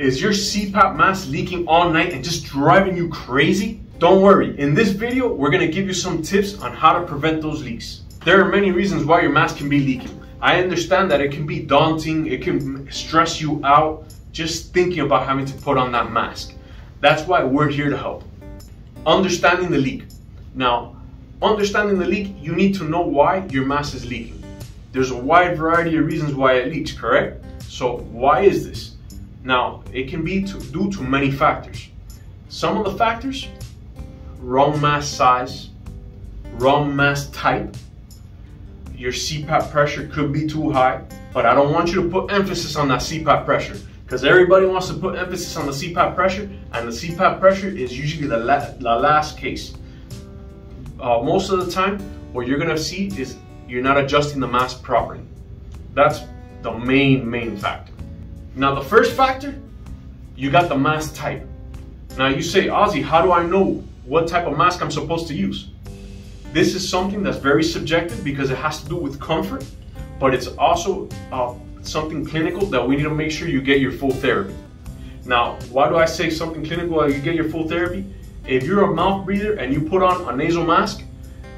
is your CPAP mask leaking all night and just driving you crazy? Don't worry, in this video, we're gonna give you some tips on how to prevent those leaks. There are many reasons why your mask can be leaking. I understand that it can be daunting, it can stress you out just thinking about having to put on that mask. That's why we're here to help. Understanding the leak. Now, understanding the leak, you need to know why your mask is leaking. There's a wide variety of reasons why it leaks, correct? So why is this? Now, it can be due to many factors. Some of the factors: wrong mask size, wrong mask type, your CPAP pressure could be too high, but I don't want you to put emphasis on that CPAP pressure, because everybody wants to put emphasis on the CPAP pressure, and the CPAP pressure is usually the last case. Most of the time, what you're gonna see is you're not adjusting the mask properly. That's the main factor. Now, the first factor, you got the mask type. Now you say, Ozzy, how do I know what type of mask I'm supposed to use? This is something that's very subjective because it has to do with comfort, but it's also something clinical that we need to make sure you get your full therapy. Now, why do I say something clinical that you get your full therapy? If you're a mouth breather and you put on a nasal mask,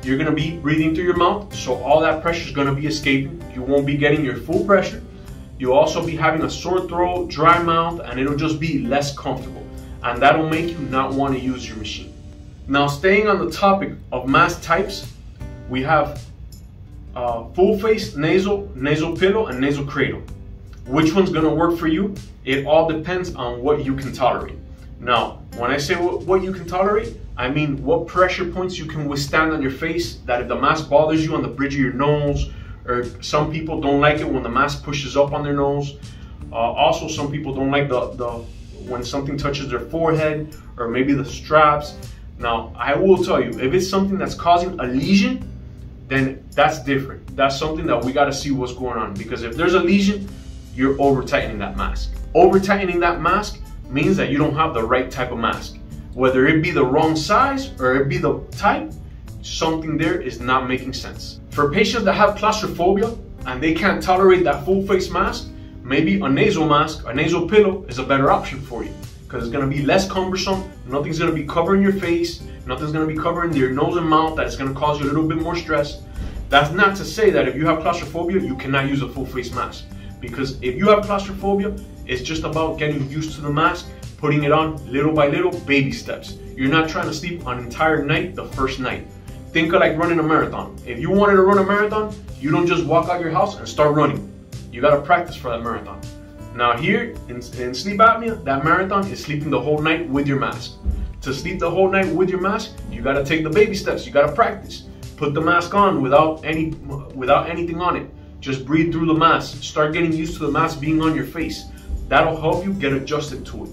you're gonna be breathing through your mouth, so all that pressure is gonna be escaping. You won't be getting your full pressure. You'll also be having a sore throat, dry mouth, and it'll just be less comfortable. And that'll make you not want to use your machine. Now, staying on the topic of mask types, we have full face, nasal, nasal pillow, and nasal cradle. Which one's gonna work for you? It all depends on what you can tolerate. Now, when I say what you can tolerate, I mean what pressure points you can withstand on your face, that if the mask bothers you on the bridge of your nose, or some people don't like it when the mask pushes up on their nose. Also, some people don't like when something touches their forehead or maybe the straps. Now, I will tell you, if it's something that's causing a lesion, then that's different. That's something that we gotta see what's going on, because if there's a lesion, you're over tightening that mask. Over tightening that mask means that you don't have the right type of mask. Whether it be the wrong size or it be the type, something there is not making sense. For patients that have claustrophobia and they can't tolerate that full face mask, maybe a nasal mask, a nasal pillow is a better option for you, because it's gonna be less cumbersome, nothing's gonna be covering your face, nothing's gonna be covering your nose and mouth that's gonna cause you a little bit more stress. That's not to say that if you have claustrophobia, you cannot use a full face mask, because if you have claustrophobia, it's just about getting used to the mask, putting it on little by little, baby steps. You're not trying to sleep an entire night the first night. Think of like running a marathon. If you wanted to run a marathon, you don't just walk out your house and start running. You gotta practice for that marathon. Now here, in sleep apnea, that marathon is sleeping the whole night with your mask. To sleep the whole night with your mask, you gotta take the baby steps, you gotta practice. Put the mask on without anything on it. Just breathe through the mask. Start getting used to the mask being on your face. That'll help you get adjusted to it.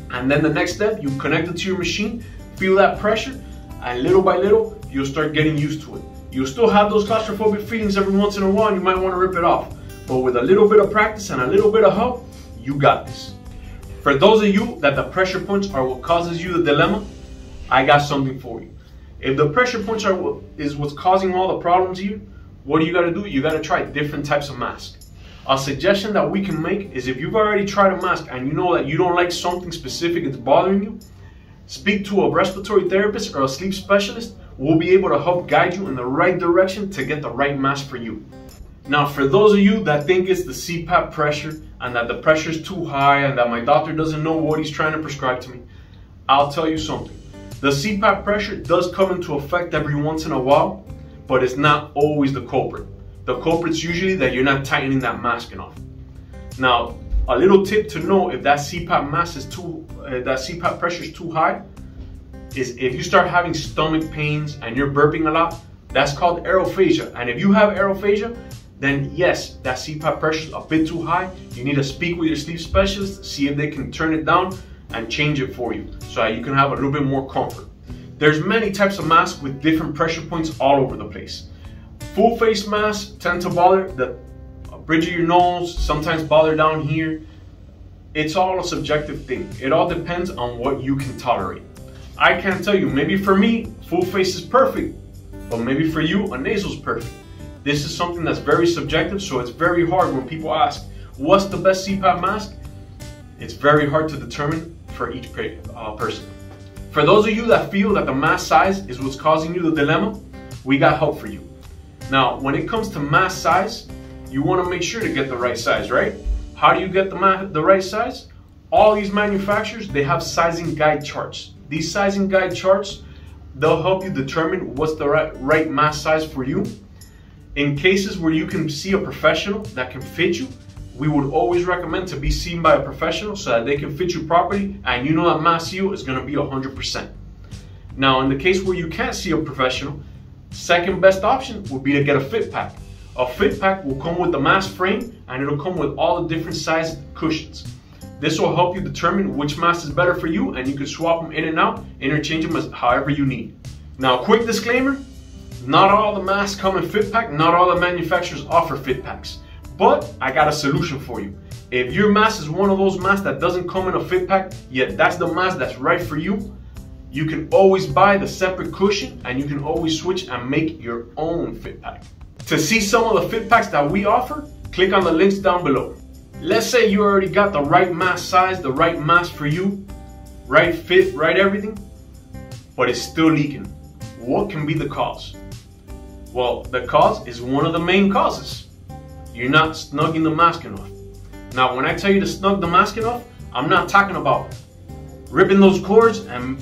And then the next step, you connect it to your machine, feel that pressure, and little by little, you'll start getting used to it. You'll still have those claustrophobic feelings every once in a while, and you might want to rip it off. But with a little bit of practice and a little bit of help, you got this. For those of you that the pressure points are what causes you the dilemma, I got something for you. If the pressure points is what's causing all the problems here, what do? You gotta try different types of masks. A suggestion that we can make is, if you've already tried a mask and you know that you don't like something specific that's bothering you, speak to a respiratory therapist or a sleep specialist. We'll be able to help guide you in the right direction to get the right mask for you. Now, for those of you that think it's the CPAP pressure and that the pressure is too high and that my doctor doesn't know what he's trying to prescribe to me, I'll tell you something. The CPAP pressure does come into effect every once in a while, but it's not always the culprit. The culprit's usually that you're not tightening that mask enough. Now, a little tip to know if that CPAP pressure is too high is if you start having stomach pains and you're burping a lot, that's called aerophagia. And if you have aerophagia, then yes, that CPAP pressure is a bit too high. You need to speak with your sleep specialist, see if they can turn it down and change it for you so that you can have a little bit more comfort. There's many types of masks with different pressure points all over the place. Full face masks tend to bother the bridge of your nose, sometimes bother down here. It's all a subjective thing. It all depends on what you can tolerate. I can't tell you, maybe for me, full face is perfect, but maybe for you, a nasal is perfect. This is something that's very subjective, so it's very hard when people ask, what's the best CPAP mask? It's very hard to determine for each person. For those of you that feel that the mask size is what's causing you the dilemma, we got help for you. Now, when it comes to mask size, you want to make sure to get the right size, right? How do you get the right size? All these manufacturers, they have sizing guide charts. These sizing guide charts, they'll help you determine what's the right mask size for you. In cases where you can see a professional that can fit you, we would always recommend to be seen by a professional so that they can fit you properly and you know that mask seal is going to be 100%. Now, in the case where you can't see a professional, second best option would be to get a fit pack. A fit pack will come with the mask frame and it'll come with all the different size cushions. This will help you determine which mask is better for you, and you can swap them in and out, interchange them as however you need. Now, quick disclaimer, not all the masks come in fit pack, not all the manufacturers offer fit packs, but I got a solution for you. If your mask is one of those masks that doesn't come in a fit pack, yet that's the mask that's right for you, you can always buy the separate cushion and you can always switch and make your own fit pack. To see some of the fit packs that we offer, click on the links down below. Let's say you already got the right mask size, the right mask for you, right fit, right everything, but it's still leaking. What can be the cause? Well, the cause is one of the main causes. You're not snugging the mask enough. Now, when I tell you to snug the mask enough, I'm not talking about ripping those cords and,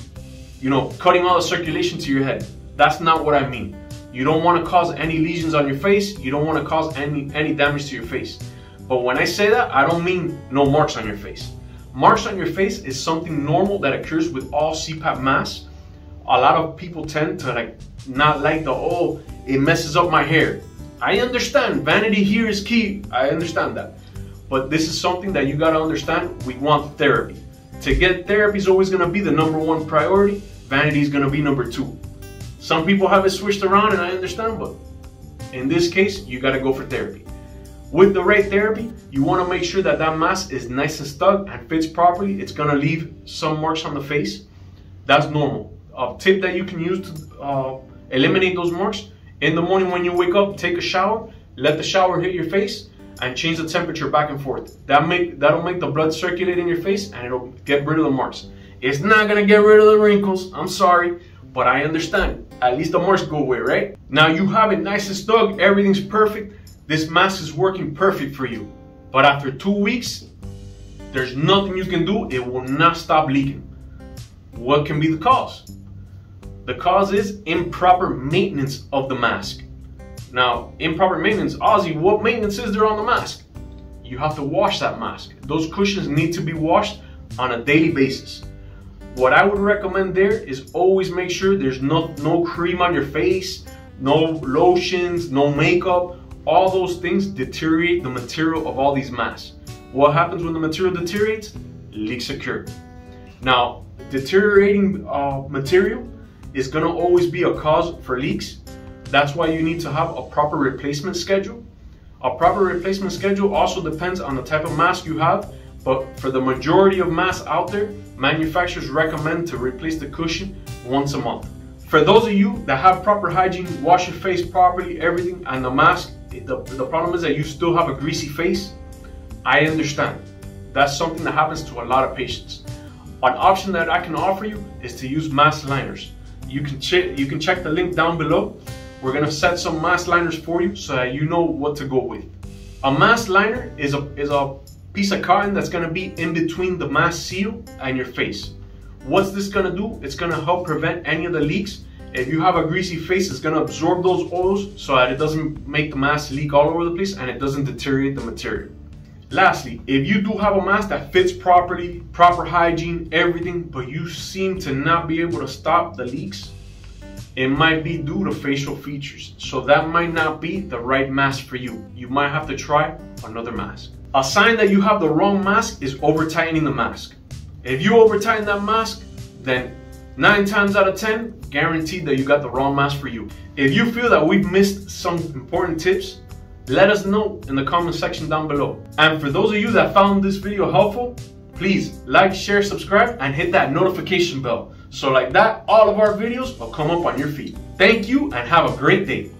cutting all the circulation to your head. That's not what I mean. You don't want to cause any lesions on your face. You don't want to cause any damage to your face. But when I say that, I don't mean no marks on your face. Marks on your face is something normal that occurs with all CPAP masks. A lot of people tend to not like it messes up my hair. I understand, vanity here is key. I understand that. But this is something that you gotta understand. We want therapy. To get therapy is always gonna be the #1 priority. Vanity is gonna be #2. Some people have it switched around and I understand, but in this case, you gotta go for therapy. With the right therapy, you wanna make sure that that mask is nice and snug and fits properly. It's gonna leave some marks on the face. That's normal. A tip that you can use to eliminate those marks: in the morning when you wake up, take a shower, let the shower hit your face, and change the temperature back and forth. That'll make the blood circulate in your face and it'll get rid of the marks. It's not gonna get rid of the wrinkles, I'm sorry, but I understand. At least the marks go away, right? Now you have it nice and snug, everything's perfect. This mask is working perfect for you. But after 2 weeks, there's nothing you can do. It will not stop leaking. What can be the cause? The cause is improper maintenance of the mask. Now, improper maintenance, Ozzy, what maintenance is there on the mask? You have to wash that mask. Those cushions need to be washed on a daily basis. What I would recommend there is always make sure there's no cream on your face, no lotions, no makeup. All those things deteriorate the material of all these masks. What happens when the material deteriorates? Leaks occur. Now, deteriorating material is gonna always be a cause for leaks. That's why you need to have a proper replacement schedule. A proper replacement schedule also depends on the type of mask you have, but for the majority of masks out there, manufacturers recommend to replace the cushion once a month. For those of you that have proper hygiene, wash your face properly, everything, and the mask, the problem is that you still have a greasy face. I understand. That's something that happens to a lot of patients. An option that I can offer you is to use mask liners. You can check the link down below. We're gonna set some mask liners for you so that you know what to go with. A mask liner is a piece of cotton that's gonna be in between the mask seal and your face. What's this gonna do? It's gonna help prevent any of the leaks. If you have a greasy face, it's gonna absorb those oils so that it doesn't make the mask leak all over the place and it doesn't deteriorate the material. Lastly, if you do have a mask that fits properly, proper hygiene, everything, but you seem to not be able to stop the leaks, it might be due to facial features. So that might not be the right mask for you. You might have to try another mask. A sign that you have the wrong mask is over tightening the mask. If you over tighten that mask, then 9 times out of 10, guaranteed that you got the wrong mask for you. If you feel that we've missed some important tips, let us know in the comment section down below. And for those of you that found this video helpful, please like, share, subscribe, and hit that notification bell. So like that, all of our videos will come up on your feed. Thank you and have a great day.